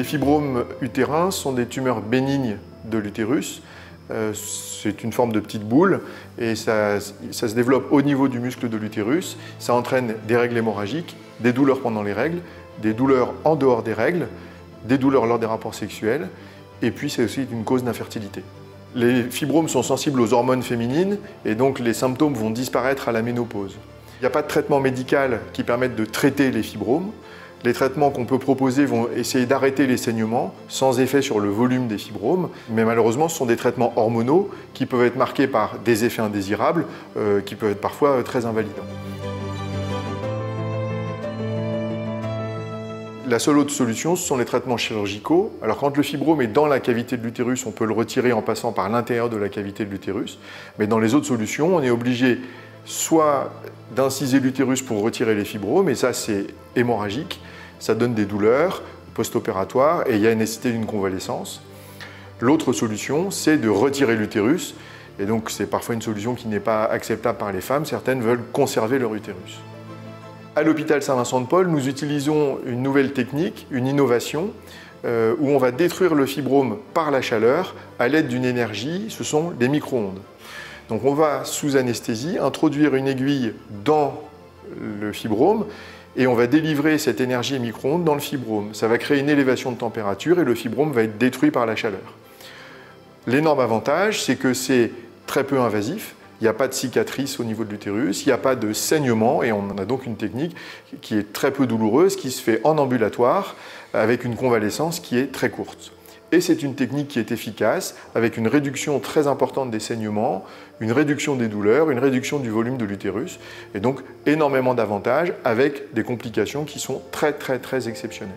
Les fibromes utérins sont des tumeurs bénignes de l'utérus. C'est une forme de petite boule et ça se développe au niveau du muscle de l'utérus. Ça entraîne des règles hémorragiques, des douleurs pendant les règles, des douleurs en dehors des règles, des douleurs lors des rapports sexuels, et puis c'est aussi une cause d'infertilité. Les fibromes sont sensibles aux hormones féminines et donc les symptômes vont disparaître à la ménopause. Il n'y a pas de traitement médical qui permette de traiter les fibromes. Les traitements qu'on peut proposer vont essayer d'arrêter les saignements sans effet sur le volume des fibromes, mais malheureusement ce sont des traitements hormonaux qui peuvent être marqués par des effets indésirables qui peuvent être parfois très invalidants. La seule autre solution, ce sont les traitements chirurgicaux. Alors quand le fibrome est dans la cavité de l'utérus, on peut le retirer en passant par l'intérieur de la cavité de l'utérus, mais dans les autres solutions, on est obligé soit d'inciser l'utérus pour retirer les fibromes, et ça c'est hémorragique, ça donne des douleurs post-opératoires et il y a une nécessité d'une convalescence. L'autre solution, c'est de retirer l'utérus, et donc c'est parfois une solution qui n'est pas acceptable par les femmes, certaines veulent conserver leur utérus. À l'hôpital Saint-Vincent-de-Paul, nous utilisons une nouvelle technique, une innovation, où on va détruire le fibrome par la chaleur à l'aide d'une énergie, ce sont les micro-ondes. Donc on va, sous anesthésie, introduire une aiguille dans le fibrome et on va délivrer cette énergie micro-ondes dans le fibrome. Ça va créer une élévation de température et le fibrome va être détruit par la chaleur. L'énorme avantage, c'est que c'est très peu invasif. Il n'y a pas de cicatrice au niveau de l'utérus, il n'y a pas de saignement et on a donc une technique qui est très peu douloureuse, qui se fait en ambulatoire avec une convalescence qui est très courte. Et c'est une technique qui est efficace avec une réduction très importante des saignements, une réduction des douleurs, une réduction du volume de l'utérus et donc énormément d'avantages avec des complications qui sont très exceptionnelles.